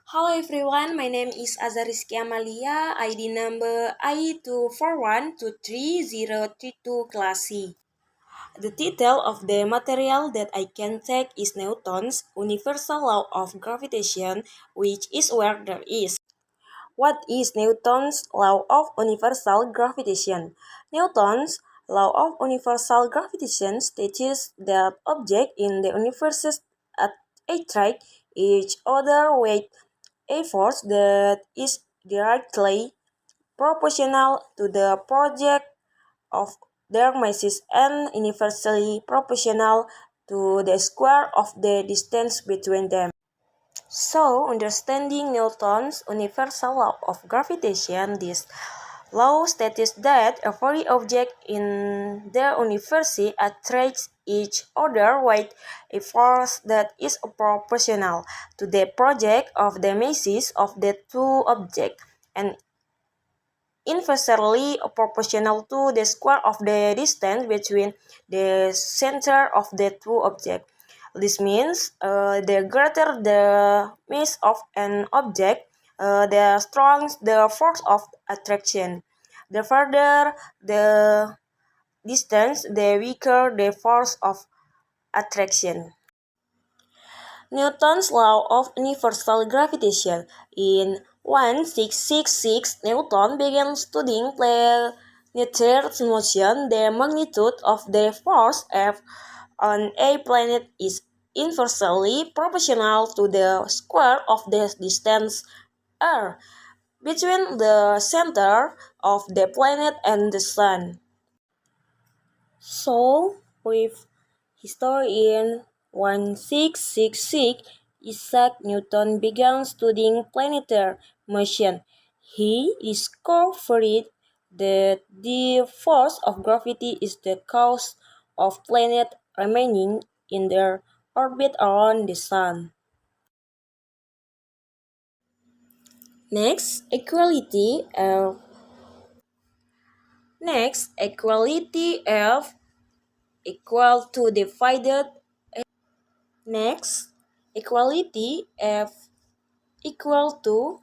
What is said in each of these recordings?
Hello everyone, my name is Azariski Amalia, ID number I241233032 class C. The title of the material that I can take is Newton's Universal Law of Gravitation, which is where there is. What is Newton's Law of Universal Gravitation? Newton's Law of Universal Gravitation states that objects in the universe attract each other with a force that is directly proportional to the project of their masses and inversely proportional to the square of the distance between them. So, understanding Newton's universal law of gravitation, this law states that every object in the universe attracts each other with a force that is proportional to the project of the masses of the two objects and inversely proportional to the square of the distance between the center of the two objects. This means the greater the mass of an object, the stronger the force of attraction. The further the distance, the weaker the force of attraction. Newton's law of universal gravitation. In 1666, Newton began studying planetary motion. The magnitude of the force F on a planet is inversely proportional to the square of the distance r between the center of the planet and the sun. So, with history in 1666, Isaac Newton began studying planetary motion. He discovered that the force of gravity is the cause of planets remaining in their orbit around the sun. Next, equality F equal to divided. Next, equality F equal to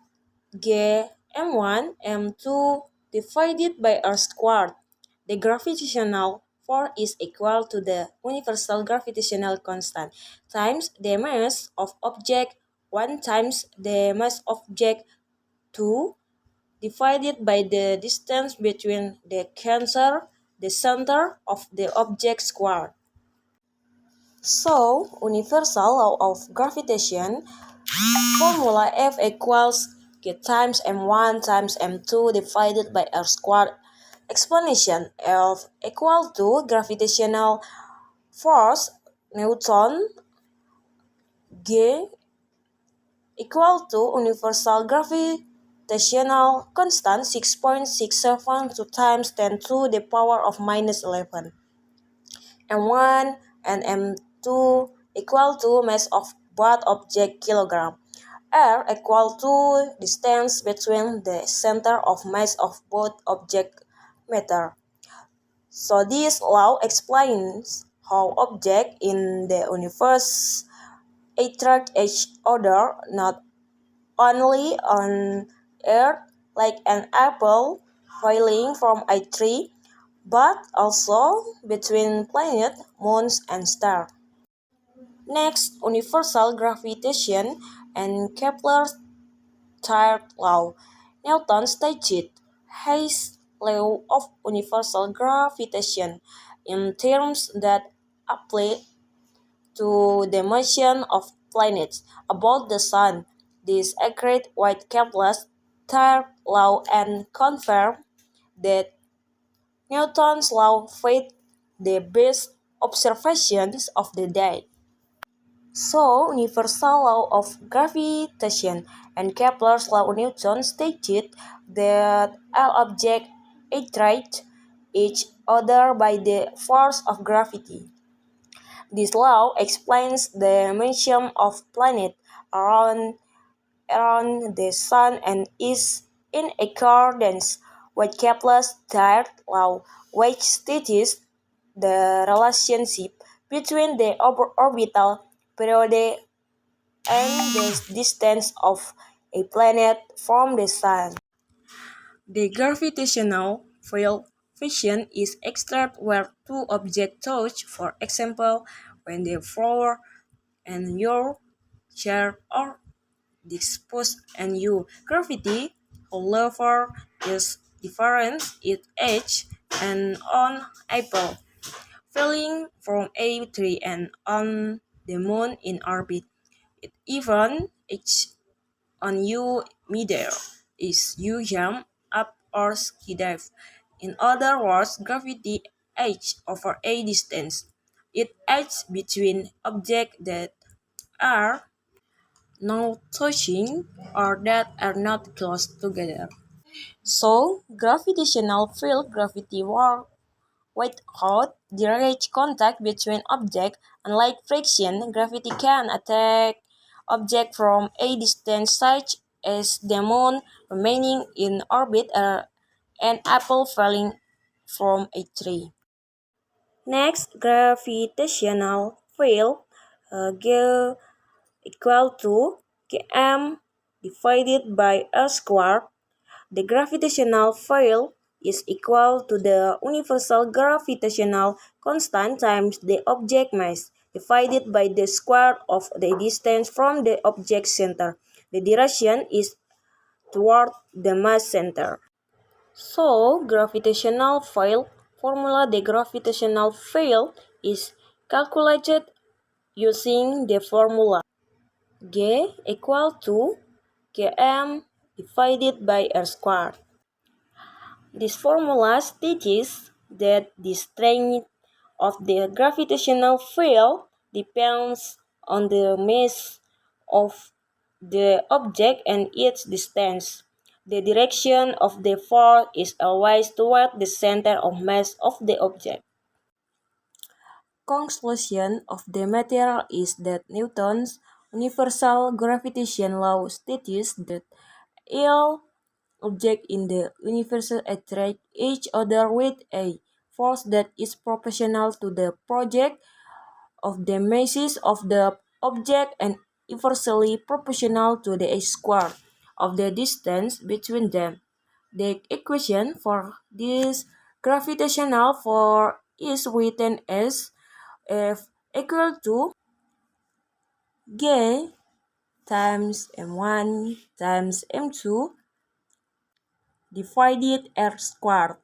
G m1 m2 divided by r squared. The gravitational force is equal to the universal gravitational constant times the mass of object 1 times the mass of object 2 divided by the distance between the center of the object squared. So, universal law of gravitation formula F equals G times m1 times m2 divided by r squared. Explanation F equal to gravitational force Newton, G equal to universal gravitational constant 6.672 times 10 to the power of minus 11. M1 and M2 equal to mass of both object kilogram. R equal to distance between the center of mass of both object meter. So this law explains how objects in the universe attract each other not only on Earth like an apple falling from a tree, but also between planets, moons, and stars. Next, universal gravitation and Kepler's third law. Newton stated His law of universal gravitation in terms that apply to the motion of planets about the sun. This agreed with Kepler's third law and confirmed that Newton's law fit the best observations of the day. So, universal law of gravitation and Kepler's law of Newton stated that all objects attract each other by the force of gravity. This law explains the motion of planets around the sun and is in accordance with Kepler's third law, which states the relationship between the orbital period and the distance of a planet from the Sun. The gravitational field friction is exerted where two objects touch, for example, when the floor and your chair are disposed and you. Gravity, however, is different in age and on April, falling from A3 and on the Moon in orbit. It even acts on you midair is you jump up or skydive. In other words, gravity acts over a distance. It acts between objects that are not touching or that are not close together. So, gravitational field gravity work without direct contact between objects. Unlike friction, gravity can attack objects from a distance such as the moon remaining in orbit or an apple falling from a tree. Next, gravitational field G equal to km divided by r squared. The gravitational field is equal to the universal gravitational constant times the object mass divided by the square of the distance from the object center. The direction is toward the mass center. So, gravitational field formula, the gravitational field is calculated using the formula G equal to km divided by r squared. This formula states that the strength of the gravitational field depends on the mass of the object and its distance. The direction of the force is always toward the center of mass of the object. Conclusion of the material is that Newton's universal gravitation law states that all objects in the universe attract each other with a force that is proportional to the product of the masses of the object and inversely proportional to the square of the distance between them. The equation for this gravitational force is written as F equal to G times M1 times M2 divided r squared,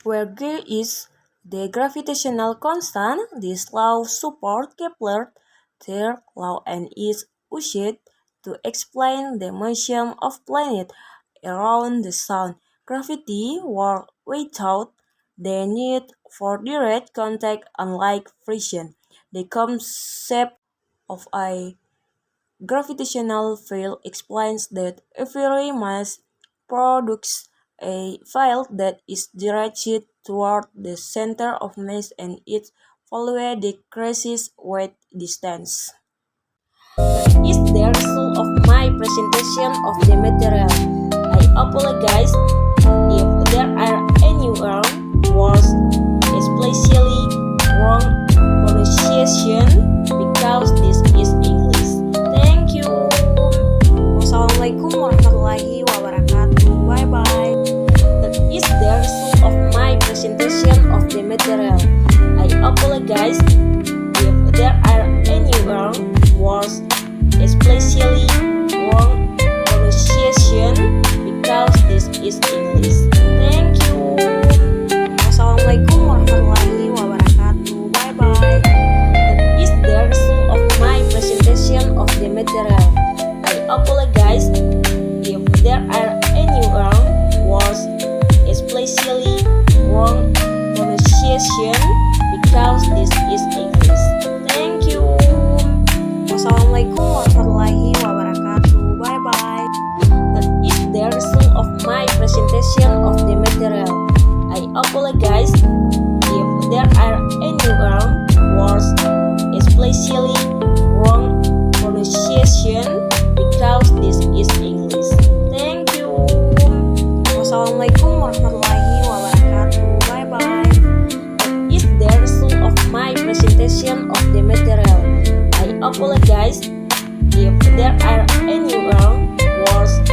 where G is the gravitational constant. This law supports Kepler's third law and is used to explain the motion of planets around the Sun. Gravity works without the need for direct contact, unlike friction. The concept of a gravitational field explains that every mass produces a field that is directed toward the center of mass and its value decreases with distance. Is the result of my presentation of the material. I apologize if there are any wrong words, especially wrong pronunciation, because this is English. Thank you. Wassalamualaikum warahmatullahi wabarakatuh. Bye bye. That is the result of my presentation of the material. I apologize if there are any wrong words, especially wrong pronunciation, because this is English. Thank you. Wassalamualaikum warahmatullahi wabarakatuh. Bye bye. That is the result of my presentation of the material. I apologize if there are any wrong words, especially wrong pronunciation, because this is English. Thank you. Wassalamualaikum warahmatullahi wabarakatuh. Bye bye. That is the result of my presentation of the material. I apologize if there are any wrong words, especially wrong pronunciation, because this is English. Thank you. Wassalamualaikum warahmatullahi wabarakatuh. Bye bye. apologize if there are any wrong words